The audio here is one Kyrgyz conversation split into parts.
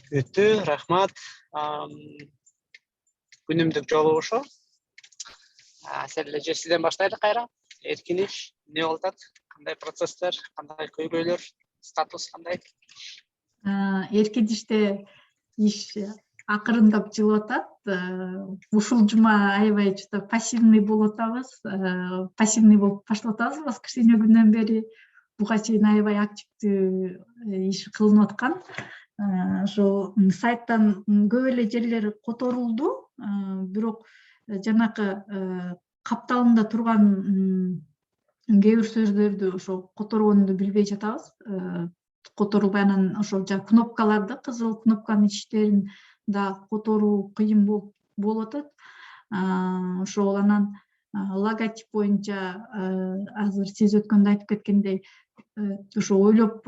Өтті, рахмат. Күнімдік жолы ошо. Сәлі сізден баштайды қайра. Эркиниш, не олдат? Қандай процесстер, қандай көйгөйлөр, статус қандай? Эркиниште иш акырындап жылып атат. Ушул жума аябай что пассивный болуп атабыз. Пассивный болуп баштап атабыз воскресенье күнүнөн бери. Буга чейин аябай активдүү иш кылынып аткан. Ошо сайттан көп эле жерлер которулду, бирок жанакы капталында турган кээ бир сөздөрдү ошо которгонду билбей жатабыз. Которулбай анан ошо кнопкаларды, кызыл кнопканын иштерин да которуу кыйын болуп атат. Ошол анан логотип боюнча азыр сиз өткөндө айтып кеткендей ошо ойлоп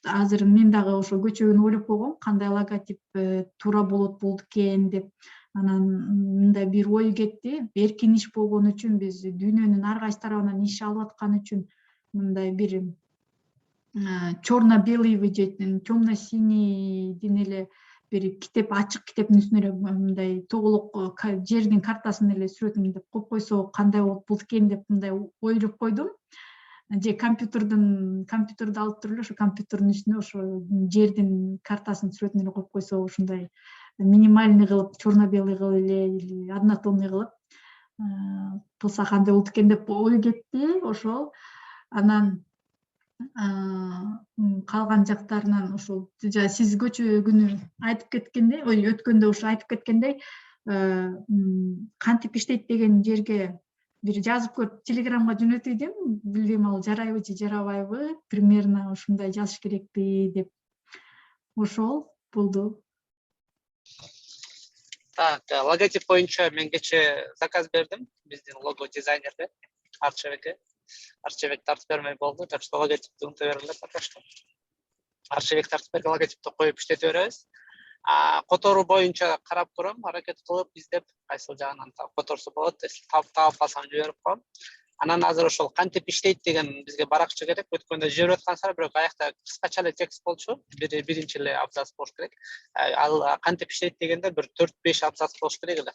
азыр мен дагы ошо көчөгүн ойлоп койгом, кандай логотип туура болот экен деп. Анан мындай бир ой кетти. Эркин иш болгон үчүн биз дүйнөнүн ар кайсы тарабынан иш алып аткан үчүн мындай бир черно-белый же темно-синийдин эле бир китеп, ачык китептин үстүнө эле мындай тоголок жердин картасын эле сүрөтүн деп коюп койсо кандай болот экен деп мындай ойлоп койдум. Же компьютерди алып туруп эле ошо компьютердин үстүнө ошо жердин картасын сүрөтүн эле коюп койсо ушундай минимальный кылып, черно-белый кылып эле или однотонный кылып кылса кандай болот экен деп ой кетти. Ошол анан калган жактарынан ошол сиз көчө күнү айтып кеткендей, өткөндө ошо айтып кеткендей, кантип иштейт деген жерге бир жазып көрүп телеграмга жөнөтүйдүм. Билбейм ал жарайбы же жарабайбы, примерно ушундай жазыш керекпи деп. Ошол болду. Так, логотип боюнча мен кече заказ бердим биздин лого дизайнерге, Арчебекке. Арчебек тартып бермей болду, так что логотипти унута берилет пока что. Арчебек тартып берген логотипти коюп иштете беребиз. Которуу боюнча карап көрөм, аракет кылып издеп, кайсыл жагынан которсо болот, таап калсам жиберип коем. Анан азыр ошол кантип иштейт деген бизге баракча керек. Өткөндө жиберип аткан сара, бирок аякта кыскача эле текст болчу, биринчи эле абзац болуш керек. Ал кантип иштейт дегенде бир 4-5 абзац болуш керек эле.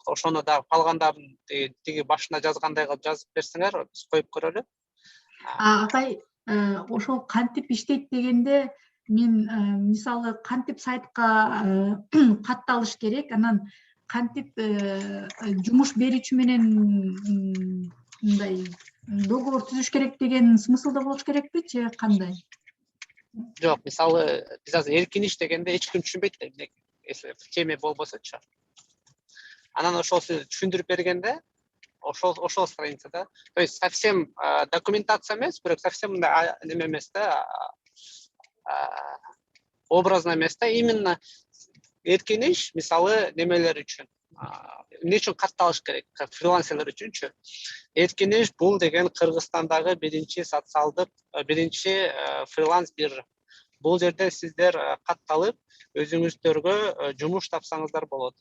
Ошону да калгандарын тиги башына жазгандай кылып жазып берсеңер, биз коюп көрөлү. Атай, ошол кантип иштейт дегенде мен мисалы кантип сайтка катталыш керек, анан кантип жумуш берүүчү менен мындай договор түзүш керек деген смыслда болуш керекпи же кандай? Жок, мисалы биз азыр эркин иш дегенде эч ким түшүнбөйт да, если теме болбосочу. Анан ошол сиз түшүндүрүп бергенде ошол страницада, то есть совсем документация эмес, бирок совсем мындай неме эмес да, образно эмес да, именно эркин иш мисалы немелер үчүн. Эмне үчүн катталыш керек? Фрилансерлер үчүнчү. Эркин иш бул деген Кыргызстандагы биринчи социалдык, биринчи фриланс биржа. Бул жерде сиздер катталып, өзүңүздөргө жумуш тапсаңыздар болот.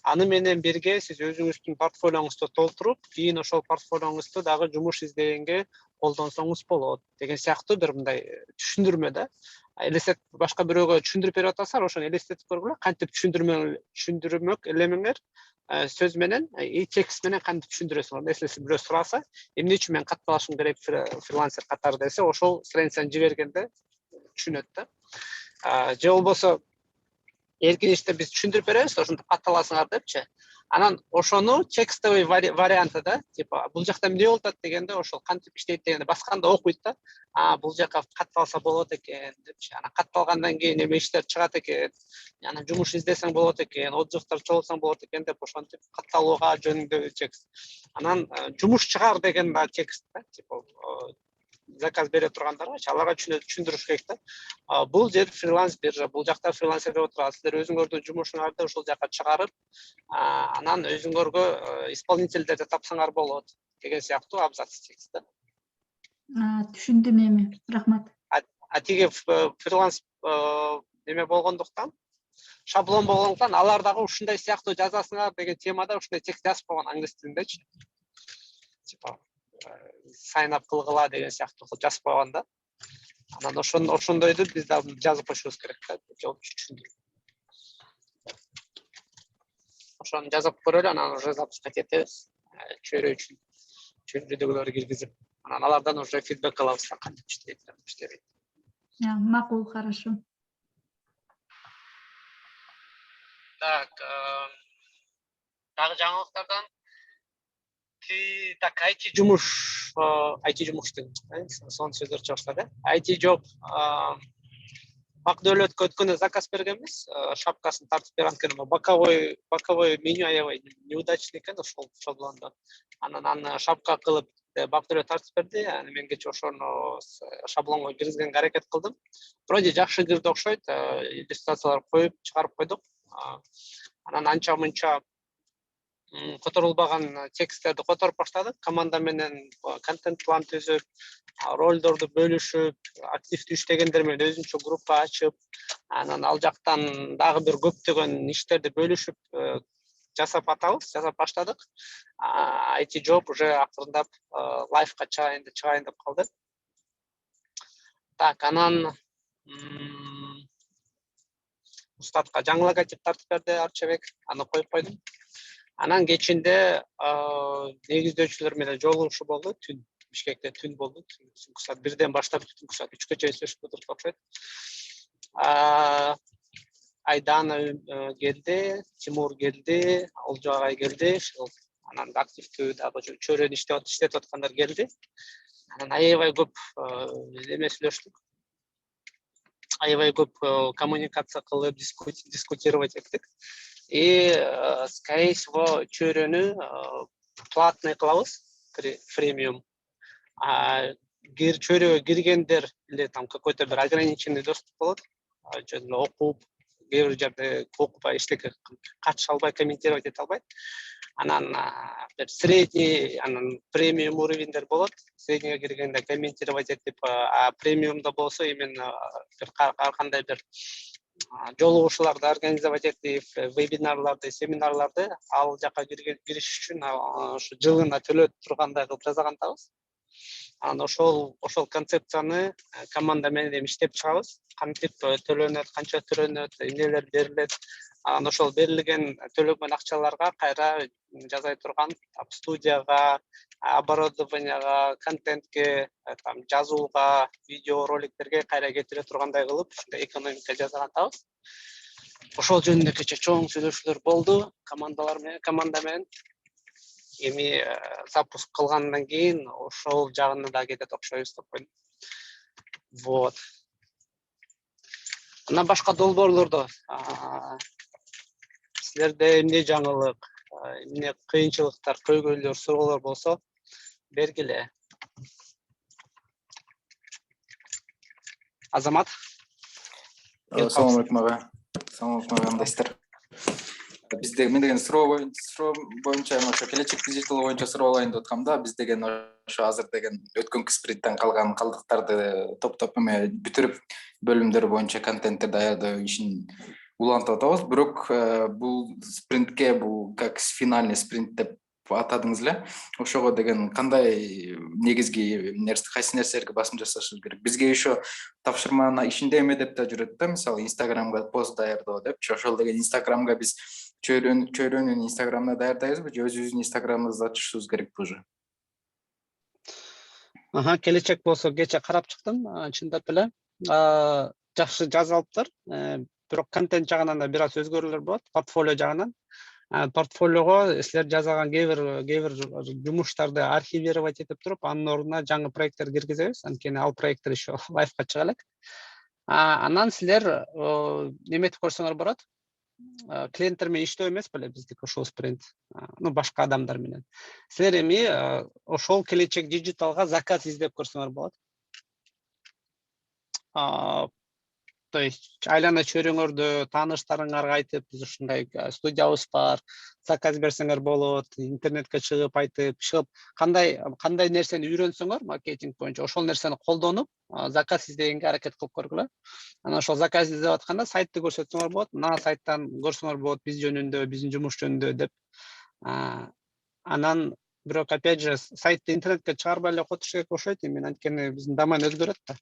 Аны менен бирге сиз өзүңүздүн портфолиоңузду толтуруп, кийин ошол портфолиоңузду дагы жумуш издегенге колдонсоңуз болот деген сыяктуу бир мындай түшүндүрмө да. Элестет башка бирөөгө түшүндүрүп берип атасыңар, ошону элестетип көргүлө, кантип түшүндүрмөк эле меңер сөз менен, текст менен кантип түшүндүрөсүңөр. Если бирөө сураса, эмне үчүн мен катталышым керек фрилансер катары десе, ошол страницаны жибергенде түшүнөт да. Же болбосо эркин иште биз түшүндүрүп беребиз, ошентип катталасыңар депчи. Анан ошону текстовый варианты да, типа бул жакта эмне болуп атат дегенде, ошол кантип иштейт дегенде басканда окуйт да. Бул жака катталса болот экен депчи. Анан катталгандан кийин эме иштер чыгат экен. Анан жумуш издесең болот экен, отзывдар чогултсаң болот экен деп ошентип катталууга жөнүндө текст. Анан жумуш чыгар деген да текст да, типа заказ бере тургандарга аларга түшүндүрүш керек да. Бул жер фриланс биржа, бул жакта фрилансерлер отурат. Силер өзүңөрдүн жумушуңарды ошол жака чыгарып, анан өзүңөргө исполнительдерди тапсаңар болот деген сыяктуу абзац текст да. Түшүндүм эми. Рахмат. Тиги фриланс неме болгондуктан, шаблон болгондуктан алар дагы ушундай сыяктуу жазасыңар деген темада ушундай текст жазып койгон англис тилиндечи. Типа sign up кылгыла деген сыяктуу жазып койгон да. Анан ошондойду биз да жазып коюшубуз керек да, жооп түшүндүр. Ошону жазып көрөлү, анан уже запускать этебиз. Чөйрө үчүн чөйрөдөгүлөрдү киргизип, анан алардан уже фидбек алабыз, кантип иштейт, кантип иштебейт. Макул, хорошо. Так, дагы жаңылыктардан так, IT жумуш, IT жумуштун сонун сөздөр чыга баштады. IT job Ак Дөөлөткө өткөндө заказ бергенбиз, шапкасын тартып берген экен, боковой меню аябай неудачный экен, ошол болондо. Анан аны шапка кылып Бак Дөөлөт тартып берди, аны мен кечээ ошону шаблонго киргизгенге аракет кылдым. Вроде жакшы кирди окшойт, иллюстрациялар коюп чыгарып койдук. Анан анча мынча которулбаган тексттерди которуп баштадык. Команда менен контент план түзүп, ролдорду бөлүшүп, активдүү иштегендер менен өзүнчө группа ачып, анан ал жактан дагы бир көптөгөн иштерди бөлүшүп жасап баштадык. IT job уже акырындап лайфка чыгайын деп калды. Так, анан устатка жаңы логотип тартып берди Арчебек, аны коюп койдум. Анан кечинде негиздөөчүлөр менен жолугушуу болду. Бишкекте түн болду. Түнкү саат 1-ден баштап түнкү саат 3-кө чейин сүйлөшүп отурдук окшойт. Айдана келди, Тимур келди, Олжо агай келди. Анан активдүү дагы чөйрөнү иштетип аткандар келди. Анан аябай көп эме сүйлөштүк. Аябай көп коммуникация кылып, дискутировать эттик. И, скорее всего, чөйрөнү платный кылабыз, премиум. Чөйрөгө киргендер эле там какой-то бир ограниченный доступ болот. Жөн окуп, кээ бир жерде окупай эчтеке катыша албай, комментировать эте албайт. Анан бир средний, анан премиум уровеньдер болот. Среднийге киргенде комментировать этип, премиумда болсо именно бир ар кандай бир жолугушууларды организовать этип, вебинарларды, семинарларды ал жака кириш үчүн ошо жылына төлөп тургандай кылып жасагандабыз. Анан ошол концепцияны команда менен иштеп чыгабыз. Кантип төлөнөт, канча төлөнөт, эмнелер берилет. Анан ошол берилген төлөгөн акчаларга кайра жасай турган студияга, оборудованияга, контентке, жазууга, видео роликтерге кайра кетире тургандай кылып, ушундай экономика жасагандабыз. Ошол жөнүндө кечээ чоң сүйлөшүүлөр болду команда менен. Эми запуск кылгандан кийин ошол жагына да кетет окшойбуз деп койдум. Вот. Анан башка долбоорлордо силерде эмне жаңылык, эмне кыйынчылыктар, көйгөйлөр, суроолор болсо бергиле. Азамат. Салам алейкум ага. Салам алейкум кандайсыздар? Бизде мен деген суроо боюнча ошо келечек дижитал боюнча суроо алайын деп аткам да. Биз деген ошо азыр деген өткөнкү спринттен калган калдыктарды топтоп бүтүрүп бөлүмдөр боюнча контенттер даярдоо ишин улантып атабыз. Бирок бул спринтке бул как финальный спринт деп атадыңыз эле. Ошого деген кандай негизги кайсы нерселерге басым жасашыбыз керек? Бизге еще тапшырманын ишинде эме деп да жүрөт да, мисалы Инстаграмга пост даярдоо депчи. Ошол деген Инстаграмга биз чөйрөнүн Инстаграмына даярдайбызбы же өзүбүздүн Инстаграмыбызды ачышыбыз керекпи уже? Келечек болсо кечээ карап чыктым, чындап эле. Жакшы жазылыптыр. Бирок контент жагынан да бир аз өзгөрүүлөр болот, портфолио жагынан. Портфолиого силер жасаган кээ бир жумуштарды архивировать этип туруп, анын ордуна жаңы проекттер киргизебиз. Анткени ал проекттер еще лайфка чыга элек. Анан силер неметип көрсөңөр болот. Клиенттер менен иштөө эмес беле биздики ошол спринт. Башка адамдар менен. Силер эми ошол келечек дижиталга заказ издеп көрсөңөр болот. То есть айлана чөйрөңөрдө тааныштарыңарга айтып, биз ушундай студиябыз бар, заказ берсеңер болот, интернетке чыгып айтып, кандай нерсени үйрөнсөңөр маркетинг боюнча, ошол нерсени колдонуп, заказ издегенге аракет кылып көргүлө. Анан ошол заказ издеп атканда сайтты көрсөтсөңөр болот, мына сайттан көрсөңөр болот биз жөнүндө, биздин жумуш жөнүндө деп. Анан Бирок опять же сайтты интернетке чыгарбай эле окутуш керек окшойт. Мен анткени биздин домен өзгөрөт да.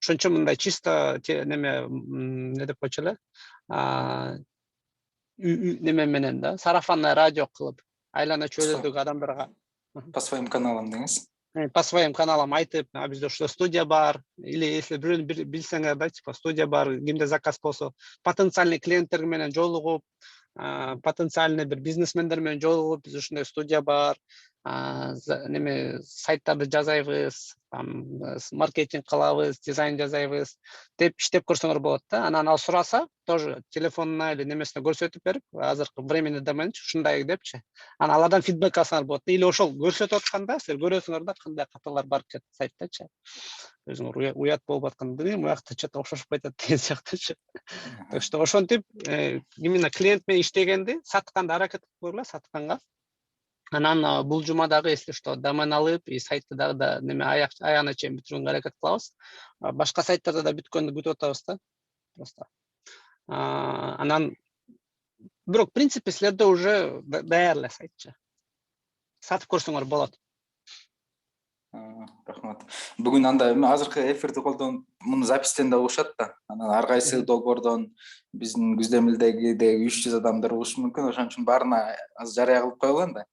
Ошон үчүн мындай чисто неме не деп койчу эле? Неме менен да, сарафанный радио кылып, айлана чөйрөдөгү адамдарга По своим каналам деңиз. по своим каналам айтып, бизде ушул студия бар, или если бирөөнү билсеңер да, типа студия бар, кимде заказ болсо, потенциальный клиенттер менен жолугуп, потенциальный бир бизнесмендер менен жолугуп, биз ушундай студия бар, неме сайттарды жасайбыз, маркетинг кылабыз, дизайн жасайбыз деп иштеп көрсөңөр болот да. Анан ал сураса, тоже телефонуна или немесине көрсөтүп берип, азыркы временный доменчи ушундай депчи. Анан алардан фидбек алсаңар болот. Или ошол көрсөтүп атканда силер көрөсүңөр да кандай каталар бар экен сайттачы. Өзүңөр уят болуп атканды билем, уякта что-то окшошуп кетет деген сыяктуучу. Так что ошентип именно клиент менен иштегенди сатканды аракет кылып көргүлө, сатканга. Анан бул жума дагы если что домен алып, и сайтты дагы да неме аягына чейин бүтүрүүгө аракет кылабыз. Башка сайттарда да бүткөндү күтүп атабыз да. Просто. Анан бирок в принципе силерде уже даяр эле сайтчы. Сатып көрсөңөр болот. Рахмат. Бүгүн анда азыркы эфирди колдонуп, муну запистен да угушат да. Анан ар кайсы долбоордон биздин Күздемилдеги 300 адамдар угушу мүмкүн. Ошон үчүн баарына азыр жарыя кылып коелу да.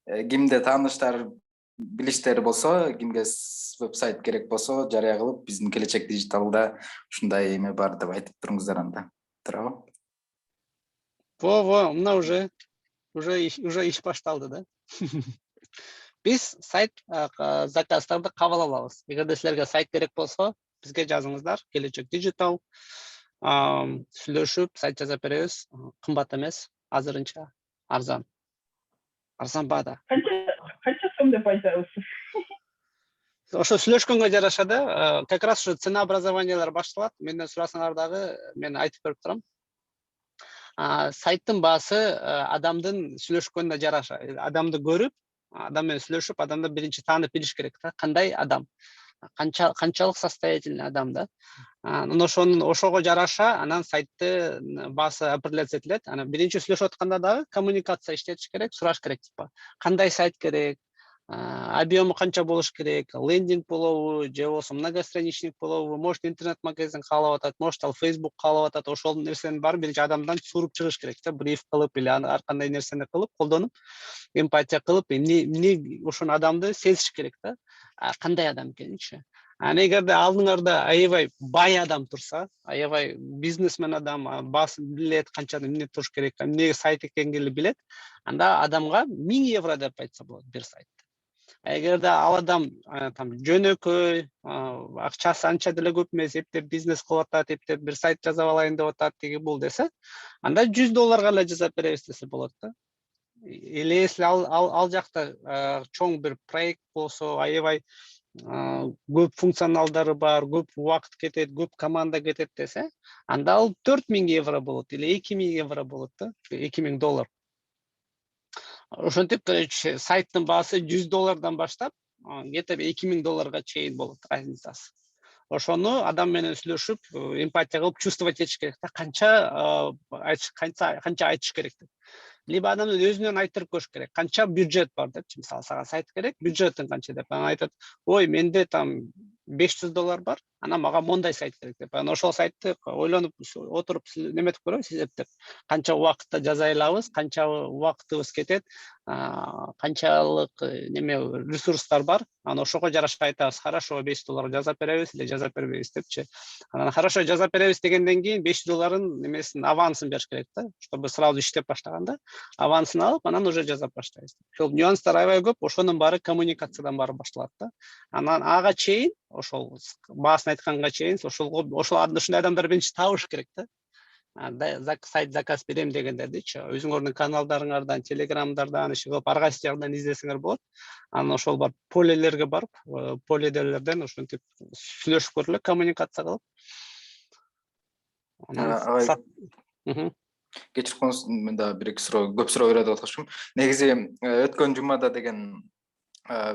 Кимде тааныштар, билиштер болсо, кимге веб-сайт керек болсо, жарыя кылып, биздин Келечек Дижиталда ушундай эме бар деп айтып туруңуздар анда. Туурабы? Мына уже иш башталды да. Биз сайт заказдарды кабыл алабыз. Эгерде силерге сайт керек болсо, бизге жазыңыздар. Келечек Digital сүйлөшүп, сайт жасап беребиз. Кымбат эмес, азырынча арзан. Арзан баада. Канча сом деп айтабыз? Ошо сүйлөшкөнгө жараша да, как раз ушу ценообразованиялар башталат. Менден сурасаңар дагы мен айтып берип турам. Сайттын баасы адамдын сүйлөшкөнүнө жараша. Адамды көрүп, адам менен сүйлөшүп, адамды биринчи таанып билиш керек да. Кандай адам, канчалык состоятельный адам да. Анан ошого жараша анан сайтты баасы определяться этилет. Анан биринчи сүйлөшүп атканда дагы коммуникация иштетиш керек, сураш керек типа. Кандай сайт керек? Объемы канча болуш керек, лендинг болобу, же болбосо многостраничник болобу, может интернет-магазин каалап атат, может ал Facebook каалап атат, ошол нерсенин баарын биринчи адамдан суруп чыгыш керек да, бриф кылып или ар кандай нерсени кылып, колдонуп, эмпатия кылып, эмне ошол адамды сезиш керек да, кандай адам экенинчи. Анан эгерде алдыңарда аябай бай адам турса, аябай бизнесмен адам, баасын билет, канча эмне туруш керек, эмне сайт экенин билет, анда адамга 1000 евро деп айтса болот бир сайт. Эгерде ал адам там жөнөкөй, акчасы анча деле көп эмес, эптеп бизнес кылып атат, эптеп бир сайт жасап алайын деп атат, тиги бул десе, анда $100 эле жасап беребиз десе болот да. Или если ал жакта чоң бир проект болсо, аябай көп функционалдары бар, көп убакыт кетет, көп команда кетет десе, анда ал 4000 евро болот или 2000 евро болот да, $2000. Ошентип, короче, сайттын баасы $100 баштап, где-то $2000 чейин болот разницасы. Ошону адам менен сүйлөшүп, эмпатия кылып, чувствовать этиш керек да, канча айтыш керек деп. Либо адамдын өзүнөн айтырып көрүш керек, канча бюджет бар депчи, мисалы сага сайт керек, бюджетин канча деп. Анан айтат, ой, менде там $500 бар, анан мага мондай сайт керек деп. Анан ошол сайтты ойлонуп отуруп неметип көрөбүз, эзептеп. Канча убакытта жасай алабыз, канча убакытыбыз кетет, канчалык неме ресурстар бар. Анан ошого жараша айтабыз, хорошо, $500 жасап беребиз или жасап бербейбиз депчи. Анан хорошо, жасап беребиз дегенден кийин $500 немесин авансын бериш керек да, чтобы сразу иштеп баштаганда авансын алып, анан уже жасап баштайбыз. Ошол нюанстар аябай көп, ошонун баары коммуникациядан баары башталат да. Анан ага чейин, ошол баасын айтканга чейин, ошол ушундай адамдар биринчи табыш керек да. Сайт заказ берем дегендердичи, өзүңөрдүн каналдарыңардан, телеграмдардан, иши кылып, ар кайсы жагдан издесеңер болот. Анан ошол бар полелерге барып, полелерден ошентип сүйлөшүп көрүлө, коммуникация кылып. Кечирип коюңуз, мен да бир эки суроо, көп суроо берип атышым. Негизи өткөн жумада деген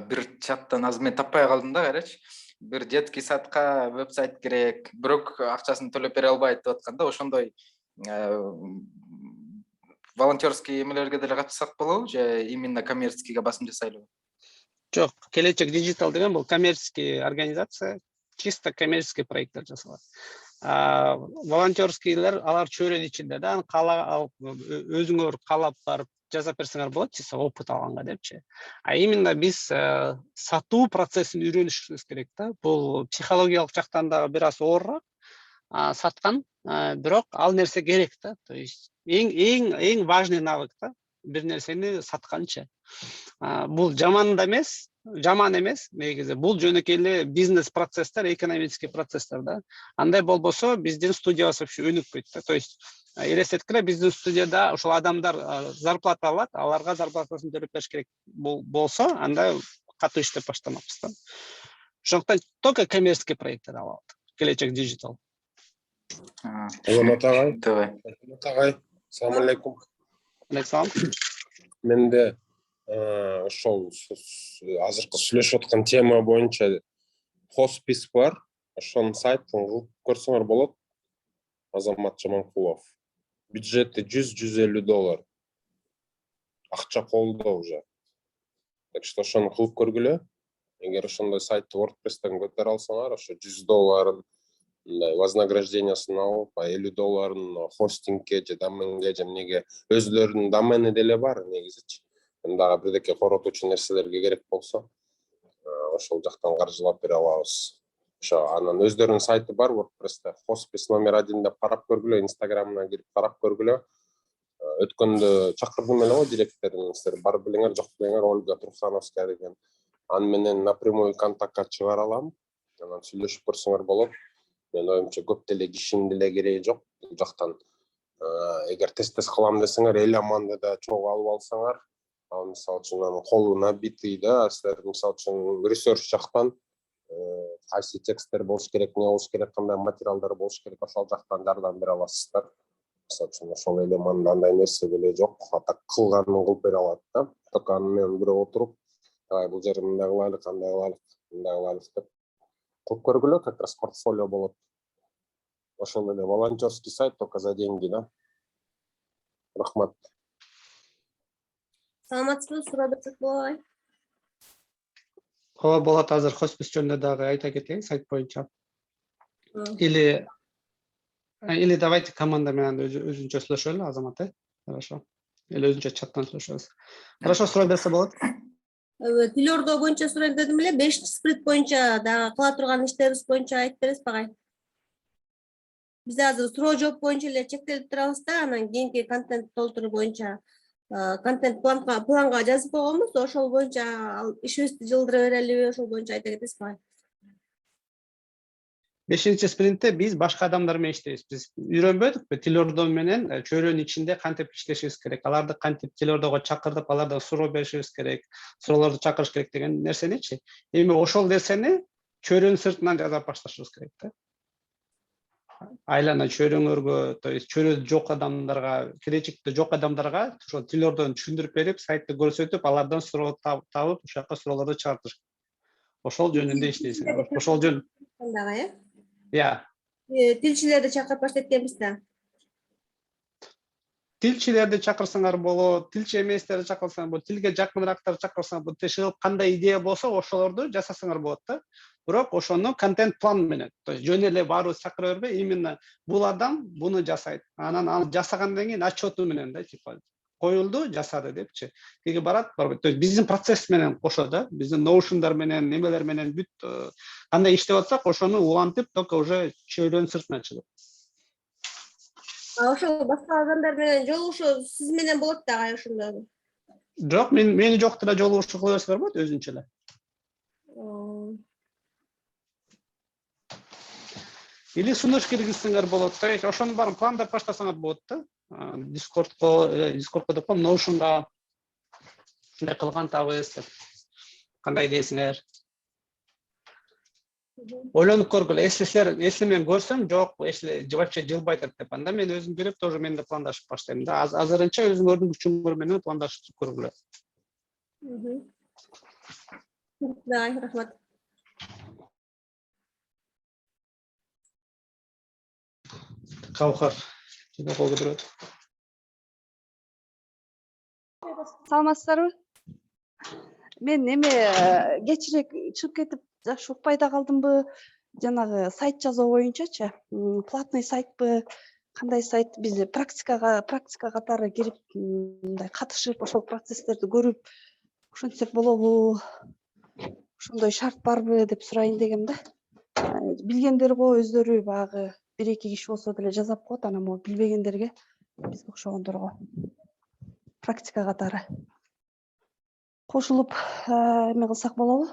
бир чаттан азыр мен таппай калдым да, карачы. Бир детский садка веб-сайт керек, бирок акчасын төлөп бере албайт деп атканда, ошондой волонтерский эмелерге деле катышсак болобу же именно коммерческийге басым жасайлыбы? Жок, Келечек Digital деген бул коммерческий организация, чисто коммерческий проекттер жасалат. Волонтерскийлер алар чөйрөнүн ичинде да, өзүңөр каалап барып жасап берсеңер болот, чисто опыт алганга депчи. А именно биз сатуу процессин үйрөнүшүбүз керек да. Бул психологиялык жактан да бир аз оорураак саткан, бирок ал нерсе керек да. То есть эң важный навык да. Бир нерсени сатканчы. Бул жаман эмес, негизи. Бул жөнөкөй эле бизнес процесстер, экономический процесстер да. Андай болбосо биздин студиябыз вообще өнүк кетти да. То есть элестеткиле, биздин студияда ошол адамдар зарплата алат, аларга зарплатасын төлөп бериш керек болсо, анда катуу иштеп баштамакпыз да. Ошондуктан только коммерческий проекттер алабыз. Келечек Digital. Азамат агай, Давай. Assalamu алейкум. Александр. Менде ошол азыркы сүйлөшүп аткан тема боюнча хоспис бар. Ошонун сайтын кылып көрсөңөр болот. Азамат Жаманкулов. Бюджети $100-150. Акча колдо уже. Так что ошону кылып көргүлө. Эгер ошондой сайтты WordPress-тен көтөрө алсаңар, ошо $100 вознаграждениясын алып, $50 хостингке же доменге же эмнеге өзүлөрүнүн домени деле бар негизичи. Дагы бирдеке коротуучу нерселерге керек болсо, ошол жактан каржылап бере алабыз. Ошо анан өздөрүнүн сайты бар WordPress-те. Хоспис номер 1 деп карап көргүлө, Instagram-на кирип карап көргүлө. Өткөндө чакырдым эле го директорун, силер бар билиңер, жок билиңер, Ольга Трухановская деген. Аны менен напрямую контактка чыгара алам. Анан сүйлөшүп көрсөңөр болот. Мен оюмча көп деле кишинин деле кереги жок. Бул жактан эгер тест кылам десеңер, эл аманды да чогуу алып алсаңар, ал мисалы үчүн колу набитый да, силер мисалы үчүн ресерч жактан кайсы тексттер болуш керек, эмне болуш керек, кандай материалдар болуш керек, ошол жактан жардам бере аласыздар. Мисалы үчүн ошол эл аманда андай нерсе деле жок, атак кылганын кылып бере алат да. Только аны менен бирөө отуруп, бул жерин мындай кылайлык, кандай кылайлык, мындай кылайлык деп кылып көргүлө, как раз портфолио болот. Ошол эле волонтерский сайт, только за деньги, да. Рахмат. Саламатсызбы, суроо берсек болобу? Ооба, болот. Азыр хоспис жөнүндө дагы айта кетейин сайт боюнча. Или давайте команда менен өзүнчө сүйлөшөлү, Азамат, Хорошо. Или өзүнчө чаттан сүйлөшөбүз. Хорошо, суроо берсе болот. Тил ордоо боюнча сурайын дедим эле, 5-спринт боюнча дагы кыла турган иштерибиз боюнча айтып бересиз багай? Биз азыр суроо жооп боюнча эле чектелип турабыз да, анан кийинки контент толтуруу боюнча контент планга жазып койгонбуз, ошол боюнча ишибизди жылдыра берелиби, ошол боюнча айта кетесиз багай? 5-спринтте биз башка адамдар менен иштейбиз. Биз үйрөнбөдүкпү тил ордоо менен чөйрөнүн ичинде кантип иштешибиз керек, аларды кантип тил ордого чакырдып, алардан суроо беришибиз керек, суроолорду чакырыш керек деген нерсеничи. Эми ошол нерсени чөйрөнүн сыртынан жасап башташыбыз керек да. Айлана чөйрөңөргө, то есть чөйрөдө жок адамдарга, келечекте жок адамдарга ошол тил ордону түшүндүрүп берип, сайтты көрсөтүп, алардан суроо табып, ушакка суроолорду чыгартыш. Ошол жөнүндө иштейсиң. Ошол жөн. Я. Тилчилерди чакырып баштайт экенбиз да. Тилчилерди чакырсаңар болот, тилчи эместерди чакырсаңар болот, тилге жакыныраактарды чакырсаңар болот. Тешилип кандай идея болсо, ошолорду жасасаңар болот да. Бирок ошону контент план менен, то есть жөн эле барып чакыра бербей, именно бул адам буну жасайт. Анан аны жасагандан кийин отчету менен да, типа коюлду, жасады депчи. Тиги барат, барбайт. То есть биздин процесс менен кошо да, биздин ноушндар менен, немелер менен бүт кандай иштеп атсак, ошону улантып, только уже чөйрөнүн сыртына чыгып. Ошол башка адамдар менен жолугушуу сиз менен болот да, ошондо. Жок, мени жоктура жолугушуу кыла берсеңер болот өзүнчө эле. Или сунуш киргизсеңер болот. То есть ошонун баарын пландап баштасаңар болот да. Дискордко деп коем, Notion'га ушундай кылган табыз деп. Кандай дейсиңер? Ойлонуп көргүлө. Если мен көрсөм, жок, если вообще жылбайт деп, анда мен өзүм берип, тоже мен да пландашып баштайм да. Азырынча өзүңөрдүн күчүңөр менен пландашып көргүлө. Да, рахмат. Каухар. Жана кол көтөрөт. Саламатсыздарбы? Мен неме кечирээк чыгып кетип жакшы укпай да калдымбы? Жанагы сайт жазуу боюнчачы, платный сайтпы, кандай сайт? Биз практика катары кирип, мындай катышып, ошол процесстерди көрүп, ошентсек болобу? Ошондой шарт барбы деп сурайын дегем да. Билгендер го өздөрү баягы 1-2 киши болсо деле жазап коет, анан могу билбегендерге, бизге окшогондорго практика катары кошулуп эме кылсак болобу?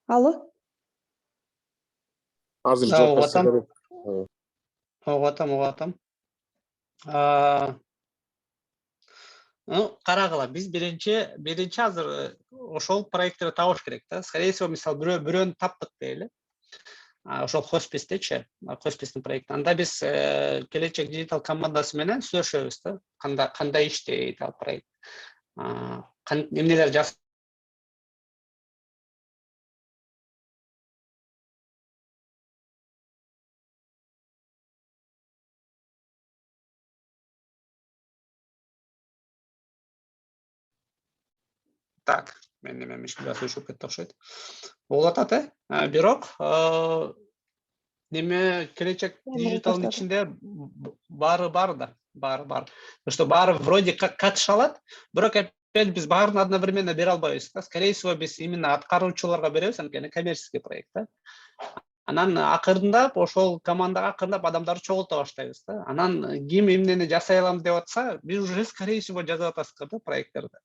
Алло? Азыр Да, жооп угуп берсе атам. керек. Угуп атам. Карагыла, биз биринчи азыр ошол проекттерди табыш керек да. Скорее всего, мисалы бирөөнү таптык дейли. Ошол хоспистечи, хоспистин проекти. Анда биз келечек дижитал командасы менен сүйлөшөбүз да. Кандай иштейт ал проект. Эмнелер Так, мен немем ишкилбас өшүп кетти окшойт. Угулуп атат, бирок неме келечек дижиталдын ичинде баары бар да, баары бар. Потому что баары вроде как катыша алат, бирок опять биз баарын одновременно бере албайбыз да. Скорее всего, биз именно аткаруучуларга беребиз, анткени коммерческий проект да. Анан акырындап ошол командага акырындап адамдарды чогулта баштайбыз да. Анан ким эмнени жасай алам деп атса, биз уже скорее всего жазып атасыздар да проекттерди.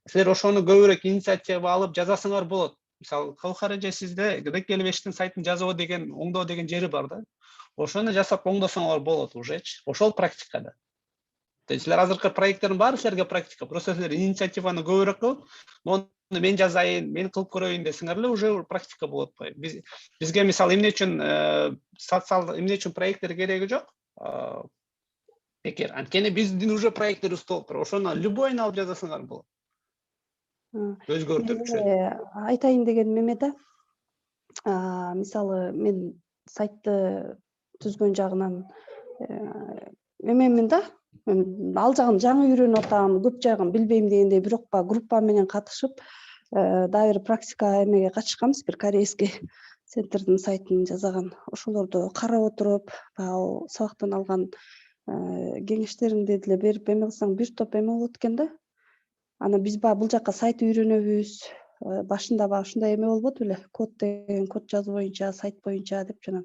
Силер ошону көбүрөөк инициатива алып жазасыңар болот. Мисалы, Калкар эже сизде Рекелбештин сайтын жазуу деген, оңдоо деген жери бар да. Ошону жасап оңдосоңор болот ужечи. Ошол практикада. То есть силер азыркы проекттердин баары силерге практика. Просто силер инициативаны көбүрөөк кылып, мону мен жазайын, мен кылып көрөйүн десеңер эле уже практика болот. Бизге мисалы эмне үчүн социалдык эмне үчүн проекттер кереги жок? Бекер. Анткени биздин уже проекттерибиз толуп тур. Ошону любойун алып жазасыңар болот. Өзгөртүп айтайын дегеним эме да. Мисалы мен сайтты түзгөн жагынан эмемин да. Ал жагын жаңы үйрөнүп атам, көп жагын билбейм дегендей, бирок группа менен катышып, дагы бир практика эмеге катышканбыз, бир корейский центрдин сайтын жасаган. Ошолорду карап отуруп, сабактан алган кеңештеримди деле берип эме кылсаң бир топ эме болот экен да. Анан биз бул жакка сайт үйрөнөбүз. Башында ушундай эме болбоду беле? Код жазуу боюнча, сайт боюнча деп жана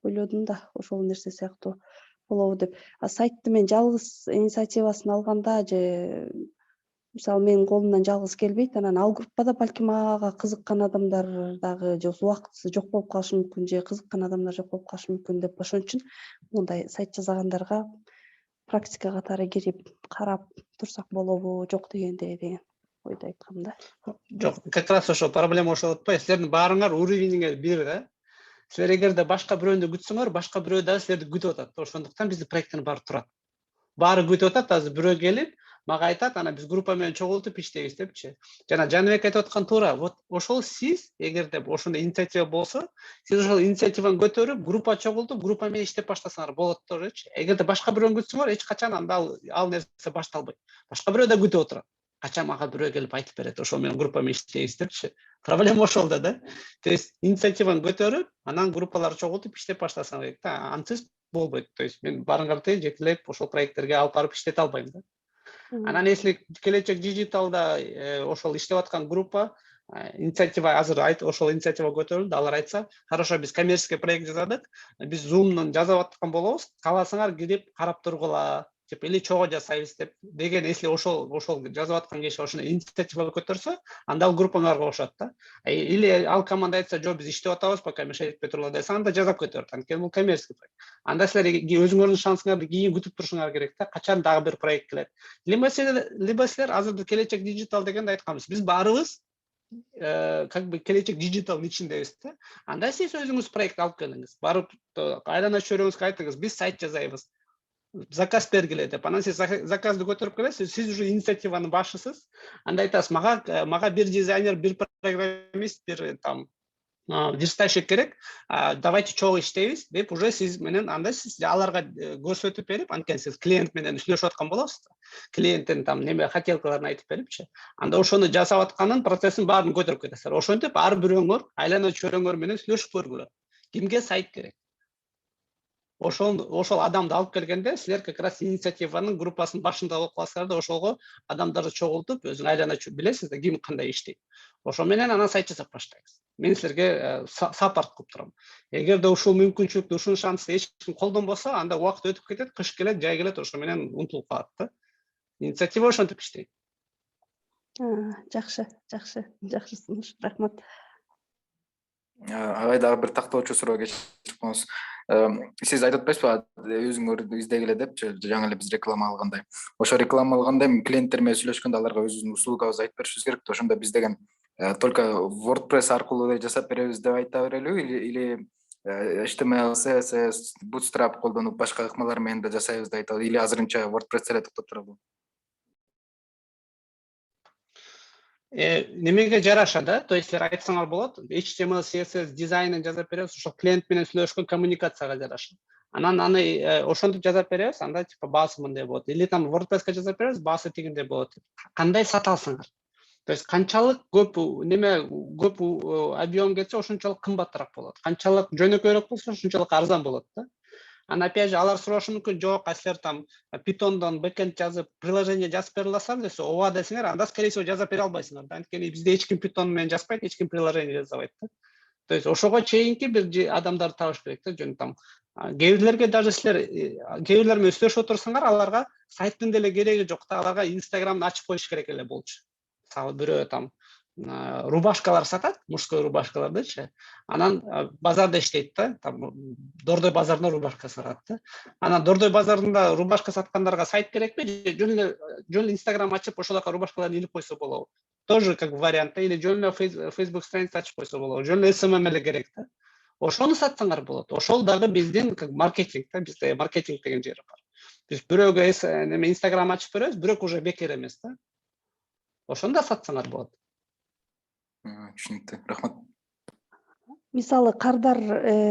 ойлодум да, ошол нерсе сыяктуу болобу деп. Сайтты мен жалгыз инициативасын алганда же мисалы менин колумдан жалгыз келбейт. Анан ал группада балким ага кызыккан адамдар дагы же убактысы жок болуп калышы мүмкүн, же кызыккан адамдар жок болуп калышы мүмкүн деп ошон үчүн мындай сайт жасагандарга практика катары кирип карап турсак болобу, жок дегендей деген ойду айткам да. Жок, как раз ошо проблема ошол атпайбы? Силердин баарыңар уровениңер бир да. Силер эгерде башка бирөөнү күтсөңөр, башка бирөө дагы силерди күтүп атат. Ошондуктан биздин проекттин баары турат. Баары күтүп атат, азыр бирөө келип, мага айтат, ана биз группа менен чогултуп иштейбиз депчи. Жана Жаныбек айтып аткан туура. Вот ошол сиз эгерде ошондой инициатива болсо, сиз ошол инициативаны көтөрүп, группа чогултуп, группа менен иштеп баштасаңар болот дечи. Эгерде башка бирөөнү күтсөңөр, эч качан анда ал нерсе башталбайт. Башка бирөө да күтүп отурат. Качан мага бирөө келип айтып берет, ошол менен группа менен иштейбиз депчи. Проблема ошолда да. То есть инициативаны көтөрүп, анан группаларды чогултуп иштеп баштасаң керек да. Ансыз болбойт. То есть мен баарыңарды жекелеп ошол проекттерге алып барып иштете албайм да. Анан если келечек дижиталда ошол иштеп аткан группа инициатива азыр ошол инициатива көтөрүлдү, алар айтса, хорошо, биз коммерческий проект жасадык, биз Zoom'дан жазып аткан болобуз, кааласаңар кирип карап тургула, тип или чого жасайбыз деген, если ошол жазып аткан киши ошону инициатива көтөрсө, анда ал группаңарга кошот да. Или ал команда айтса, жок, биз иштеп атабыз, пока мешать этпей турула десе, анда жазап көтөрөт. Анткени бул коммерческий проект. Анда силер өзүңөрдүн шансыңарды кийин күтүп турушуңар керек да, качан дагы бир проект келет. Либо силер азыр келечек дижитал дегенде айтканбыз, биз баарыбыз как бы келечек дижитал ичиндебиз да. Анда сиз өзүңүз проект алып келиңиз. Барып айлана чөйрөңүзгө айтыңыз, биз сайт жасайбыз. Заказ бергиле деп. Анан сиз заказды көтөрүп келесиз, сиз уже инициативанын башысыз. Анда айтасыз, мага бир дизайнер, бир программист, бир там верстальщик керек, давайте чогуу иштейбиз деп уже сиз менен анда сиз аларга көрсөтүп берип, анткени сиз клиент менен сүйлөшүп аткан болосуз да. Клиенттин там неме хотелкаларын айтып берипчи. Анда ошону жасап атканын процессин баарын көтөрүп кетесиздер. Ошентип ар бирөөңөр айлана чөйрөңөр менен сүйлөшүп көргүлө. Кимге сайт керек? Ошол адамды алып келгенде силер как раз инициативанын группасынын башында болуп каласыздар да, ошого адамдарды чогултуп, өзүң айлана билесиз да, ким кандай иштейт. Ошо менен анан сайт жасап баштайбыз. Мен силерге саппорт кылып турам. Эгерде ушул мүмкүнчүлүктү, ушул шансты эч ким колдонбосо, анда убакыт өтүп кетет, кыш келет, жай келет, ошо менен унутулуп калат да. Инициатива ошентип иштейт. Жакшы сунуш, рахмат. Агай дагы бир тактоочу суроо кечирип коңуз. Сиз айтып атпайсызбы, өзүңөр издегиле депчи, жаңы эле биз реклама алгандай. Ошо реклама алганда клиенттер менен сүйлөшкөндө аларга өзүбүздүн услугабызды айтып беришибиз керек да. Ошондо биз деген только WordPress аркылуу жасап беребиз деп айта берелиби, или HTML, CSS, Bootstrap колдонуп башка ыкмалар менен да жасайбыз деп айтабыз, или азырынча WordPress эле токтоп турабы? Немеге жараша да, то есть силер айтсаңар болот, HTML, CSS дизайнын жазап беребиз, ошо клиент менен сүйлөшкөн коммуникацияга жараша. Анан аны ошентип жазап беребиз, анда типа баасы мындай болот. Или там WordPress-ка жазап беребиз, баасы тигиндей болот. Кандай сата алсаңар. То есть канчалык көп объем кетсе, ошончолук кымбатыраак болот. Канчалык жөнөкөйрөөк болсо, ошончолук арзан болот да. Анан опять же алар сурашы мүмкүн, жок, силер там Python'дан бэкенд жазып, приложение жазып бере аласыңар десе, ооба десеңер, анда скорее всего жазап бере албайсыңар да. Анткени бизде эч ким Python менен жазбайт, эч ким приложение жазбайт да. То есть ошого чейинки бир адамдарды табыш керек да, жөн там кээ бирлерге даже силер кээ бирлер менен сүйлөшүп отурсаңар, аларга сайттын деле кереги жок да, аларга Instagram'ды ачып коюш керек эле болчу. Мисалы бирөө там рубашкалар сатат, мужской рубашкалардычы. Анан базарда иштейт да, там Дордой базарында рубашка сатат да. Анан Дордой базарында рубашка саткандарга сайт керекпи? Жөн Instagram ачып, ошол жака рубашкаларды илип койсо болобу? Тоже как вариант, или жөн эле Facebook страница ачып койсо болобу? Жөн эле SMM эле керек да. Ошону сатсаңар болот. Ошол дагы биздин как маркетинг да, бизде маркетинг деген жери бар. Биз бирөөгө неме Instagram ачып беребиз, бирок уже бекер эмес да. Ошондо сатсаңар болот. Түшүнүктүү, рахмат. Мисалы кардар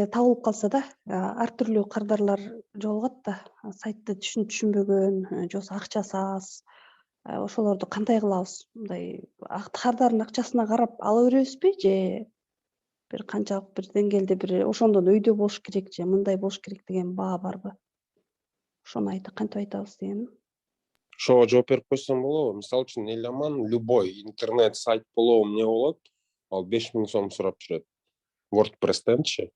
табылып калса да, ар түрлүү кардарлар жолугат да, сайтты түшүнбөгөн, же болбосо акчасы аз, ошолорду кандай кылабыз? Мындай кардардын акчасына карап ала беребизби, же бир канчалык бир деңгээлде бир ошондон өйдө болуш керек, же мындай болуш керек деген баа барбы? Ошону кантип айтабыз дегеним. Ошого жооп берип койсом болобу? Мисалы үчүн Эламан любой интернет сайт болобу, эмне болот? Ал 5000 сом сурап жүрөт. WordPress-тенчи.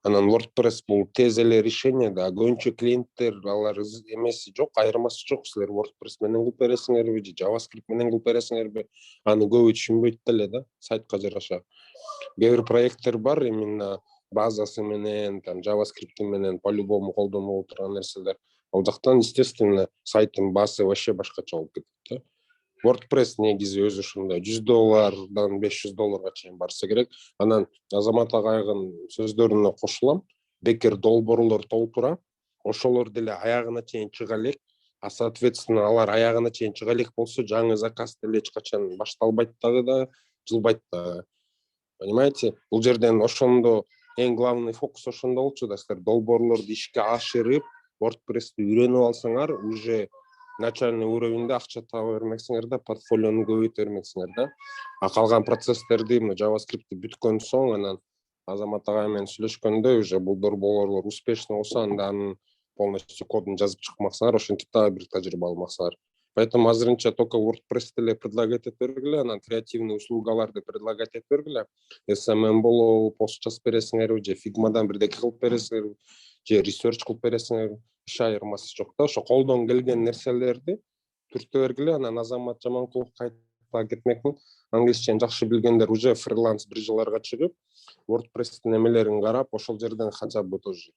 Анан WordPress бул тез эле решение да, көбүнчө клиенттер алар эмеси жок, айырмасы жок. Силер WordPress менен кылып бересиңерби, же JavaScript менен кылып бересиңерби? Аны көбү түшүнбөйт деле да, сайтка жараша. Кээ бир проекттер бар, именно базасы менен, там JavaScript менен по-любому колдонуп турган нерселер. Ал жактан, естественно, сайттын баасы вообще башкача болуп кетет да. WordPress негизи өзү ушундай $100 $500 чейин барса керек. Анан Азамат агайдын сөздөрүнө кошулам. Бекер долбоорлор толтура, ошолор деле аягына чейин чыга элек. Соответственно, алар аягына чейин чыга элек болсо, жаңы заказ деле эч качан башталбайт дагы да, жылбайт дагы. Понимаете? Бул жерден ошондо эң главный фокус ошондо болчу да, силер долбоорлорду ишке ашырып, WordPress-ти үйрөнүп алсаңар, уже начальный уровеньде акча таба бермексиңер да, портфолиону көбөйтө бермексиңер да. Калган процесстерди, JavaScript-ти бүткөн соң, анан Азамат агай менен сүйлөшкөндө, уже бул долбоорлор успешный болсо, анда анын полностью кодун жазып чыкмаксыңар, ошентип дагы бир тажрыйба алмаксыңар. Поэтому азырынча только WordPress деле предлагать этип бергиле, анан креативный услугаларды предлагать этип бергиле. SMM болобу, пост жазып бересиңерби, же Figma-дан бирдеке кылып бересиңерби, же research кылып бересиңерби, иш айырмасы жок да. Ошо колдон келген нерселерди түртө бергиле. Анан Азамат Жаманкулов кайта кетмекмин. Англисчени жакшы билгендер уже фриланс биржаларга чыгып, WordPress-тин эмелерин карап, ошол жерден хотя бы тоже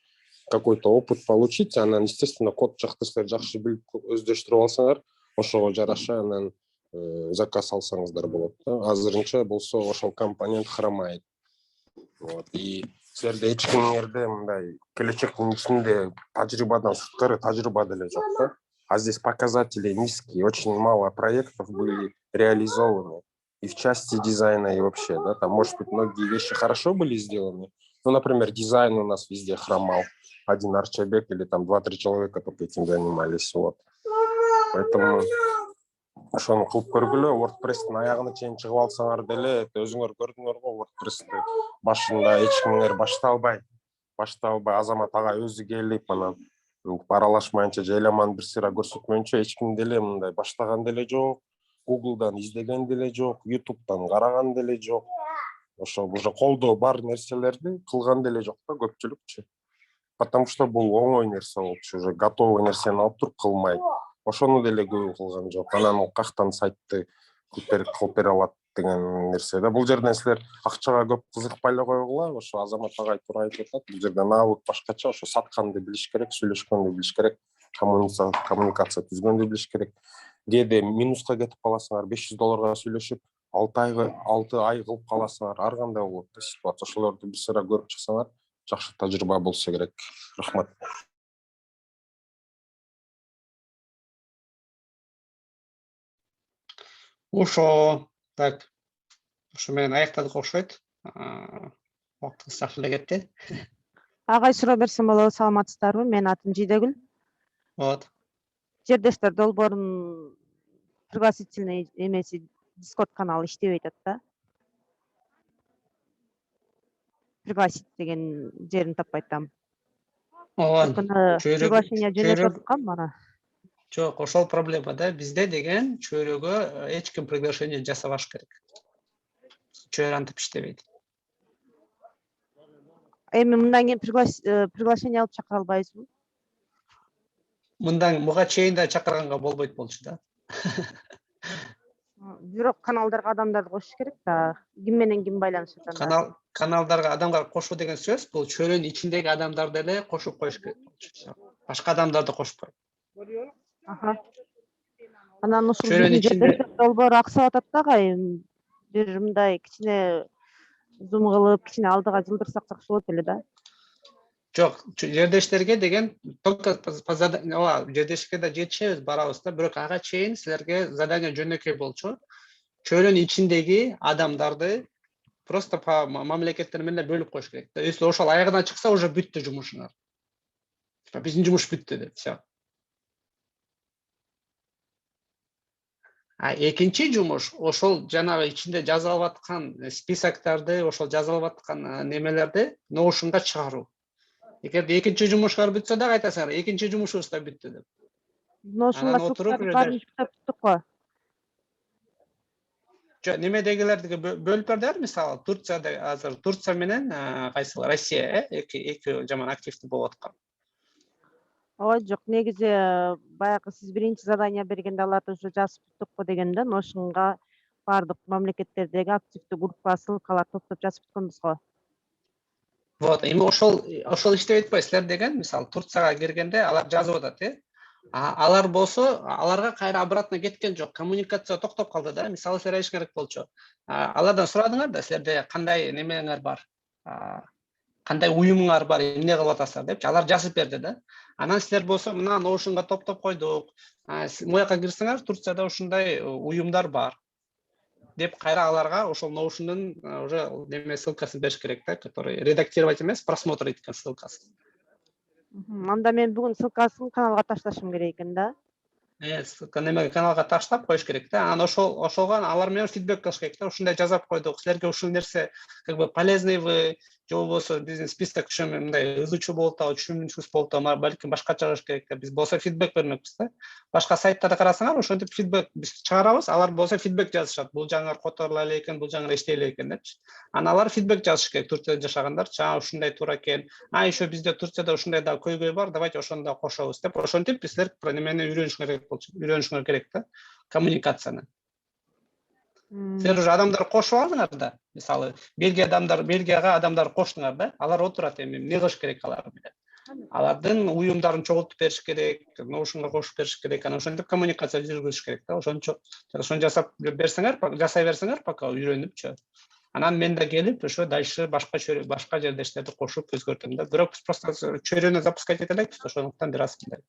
какой-то опыт получить. Анан, естественно, код жакты силер жакшы билип өздөштүрүп алсаңар, ошого жараша анан заказ алсаңыздар болот да. Азырынча болсо ошол компонент хромает. Вот. И силерде эч кимиңерде мындай келечектин ичинде тажрыйбадан сырткары тажрыйба деле жок да. А здесь показатели низкие, очень мало проектов были реализованы. и в части дизайна, и вообще, да, там, может быть, многие вещи хорошо были сделаны. Ну, например, дизайн у нас везде хромал. Один Арчабек или там 2-3 человека только этим занимались, вот. Поэтому ошону кылып көргүлө, WordPress-тин аягына чейин чыгып алсаңар деле, өзүңөр көрдүңөр го WordPress-ти башында эч кимиңер башта албай Азамат агай өзү келип анан аралашмайынча же эламан бир сыйра көрсөтмөйүнчө эч ким деле мындай баштаган деле жок, Google'дан издеген деле жок, YouTube'дан караган деле жок. Ошо уже колдо бар нерселерди кылган деле жок да көпчүлүкчү. Потому что бул оңой нерсе болчу, уже готовый нерсени алып туруп кылмай. Ошону деле көбү кылган жок. Анан кактан сайтты кылып бере алат деген нерсе да. Бул жерден силер акчага көп кызыкпай эле койгула. Ошо Азамат агай туура айтып атат. Бул жерде навык башкача, ошо сатканды билиш керек, сүйлөшкөндү билиш керек, коммуникация түзгөндү билиш керек. Кээде минуска кетип каласыңар, $500 сүйлөшүп, 6 ай кылып каласыңар, ар кандай болот да ситуация. Ошолорду бир сыйра көрүп чыксаңар, жакшы тажрыйба болсо керек. Рахмат. Ошо, так. Ошо менен аяктадык окшойт. Убактыбыз жакшы эле кетти. Агай суроо берсем болобу, саламатсыздарбы? Менин атым Жидегүл. Вот. Жердештер долбоорунун пригласительный эмеси Discord каналы иштебей атат да. Пригласить деген жерин таппай атам. Приглашение жөнөтүп аткам мана. Жок, ошол проблема да. Бизде деген чөйрөгө эч ким приглашение жасабаш керек. Чөйрө антип иштебейт. Эми мындан кийин приглашение алып чакыра албайбызбы? Буга чейин да чакырганга болбойт болчу да. Бирок каналдарга адамдарды кошуш керек да. Ким менен ким байланышып атат? Каналдарга адамдар кошуу деген сөз бул чөйрөнүн ичиндеги адамдарды эле кошуп коюш керек. Башка адамдарды кошпой. Анан ушул жердештер долбоору аксап атат да агай. Бир мындай кичине зум кылып, кичине алдыга жылдырсак жакшы болот эле да. Жок, жердештерге деген только жердешке да жетишебиз, барабыз да, бирок ага чейин силерге задание жөнөкөй болчу. Чөйрөнүн ичиндеги адамдарды просто по мамлекеттер менен бөлүп коюш керек. Если ошол аягына чыкса, уже бүттү жумушуңар. Биздин жумуш бүттү деп, всё. Экинчи жумуш ошол жанагы ичинде жазылып аткан списоктарды, ошол жазылып аткан немелерди Notion'га чыгаруу. Эгерде экинчи жумуштар бүтсө да айтасыңар, экинчи жумушубуз да бүттү деп. Notion'га ссылкаларды баарын жүктөп туттук го. Жок, немедегилерди бөлүп бердилер, мисалы Турцияда азыр Турция менен кайсы Россия эки жаман активдүү болуп аткан. Ой, жок, негизи баягы сиз биринчи задание бергенде аларды уже жазып туттук го дегенде, Notion'га баардык мамлекеттердеги активдүү группа ссылкаларды топтоп жазып тутканбыз го. Вот, эми ошол иштебей атпайбы силер деген, мисалы Турцияга киргенде алар жазып атат, алар болсо, аларга кайра обратно кеткен жок, коммуникация токтоп калды да. Мисалы силер айткан керек болчу. Алардан сурадыңар да, силерде кандай немеңер бар, кандай уюмуңар бар, эмне кылып атасыздар депчи, алар жазып берди да. Анан силер болсо, мына Notion'га топтоп койдук. Муяка кирсеңер, Турцияда ушундай уюмдар бар деп кайра аларга ошол Notion'дун уже неме ссылкасын бериш керек да, который редактировать эмес, просмотр эткен ссылкасы. Анда мен бүгүн ссылкасын каналга ташташым керек экен да. Немеге каналга таштап коюш керек да. Анан ошого алар менен фидбек кылыш керек да. Ушундай жазап койдук. Силерге ушул нерсе как бы полезный вы, же болбосо биздин список ушун мындай ызычуу болуп атабы, түшүнүксүз болуп атабы, балким башкача кылыш керек да. Биз болсо фидбек бермекпиз да. Башка сайттарды карасаңар, ошентип фидбек биз чыгарабыз, алар болсо фидбек жазышат. Бул жаңыр которула эле экен, бул жаңыр иштей эле экен депчи. Анан алар фидбек жазыш керек, Турцияда жашагандар, ушундай туура экен. Еще бизде Турцияда ушундай да көйгөй бар, давайте ошону да кошобуз деп. Ошентип силер немени үйрөнүшүңөр керек да, коммуникацияны. Силер уже адамдар кошуп алдыңар да. Мисалы, Бельгияга адамдар коштуңар да. Алар отурат эми эмне кылыш керек алар менен. Алардын уюмдарын чогултуп бериш керек, Notion'га кошуп бериш керек, анан ошентип коммуникация жүргүзүш керек да. Ошону жасап берсеңер, жасай берсеңер, пока үйрөнүпчү. Анан мен да келип, ошо дальше башка жердештерди кошуп өзгөртөм да. Бирок биз просто чөйрөнү запускать эте элек, ошондуктан бир аз мындай.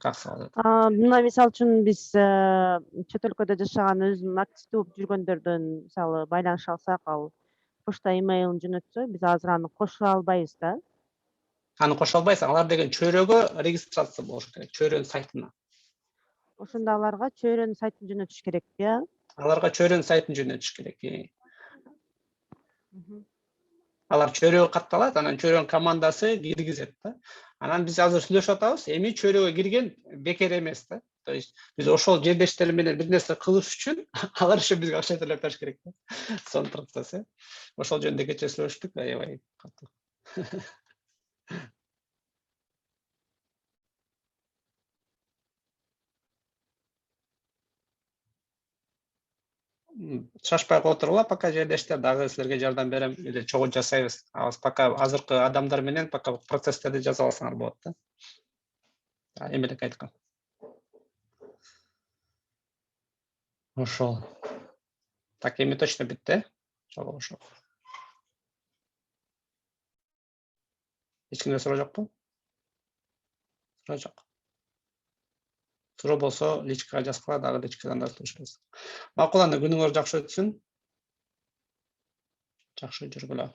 как сабыл. Мына мисалы үчүн биз чет өлкөдө жашаган өзүнүн активдүү болуп жүргөндөрдөн мисалы байланыша алсак, ал почта имейлин жөнөтсө, биз азыр аны кошо албайбыз да. Аны кошо албайсың, алар деген чөйрөгө регистрация болуш керек, чөйрөнүн сайтына. Ошондо аларга чөйрөнүн сайтын жөнөтүш керекпи, э? Аларга чөйрөнүн сайтын жөнөтүш керек. Алар чөйрөгө катталат, анан чөйрөнүн командасы киргизет да. Анан биз азыр сүйлөшүп атабыз, эми чөйрөгө кирген бекер эмес да. То есть биз ошол жердештер менен бир нерсе кылыш үчүн алар еще бизге акча төлөп бериш керек да. Сонун процесс, э. Ошол жөнүндө кечээ сүйлөштүк, аябай катуу. Шашпай отурула, пока жердештер, дагы силерге жардам берем, эле чогуу жасайбыз. Пока азыркы адамдар менен пока процесстерди жаза алсаңар болот да. Эмелек айткан. Ошол. Так, эми точно битти, э? Ошол. Эч кимде суроо жокпу? Суроо жок. Суроо болсо, личкага жазгыла, дагы личкадан да сүйлөшөбүз. Макул, анда күнүңөр жакшы өтсүн. Жакшы жүргүлө.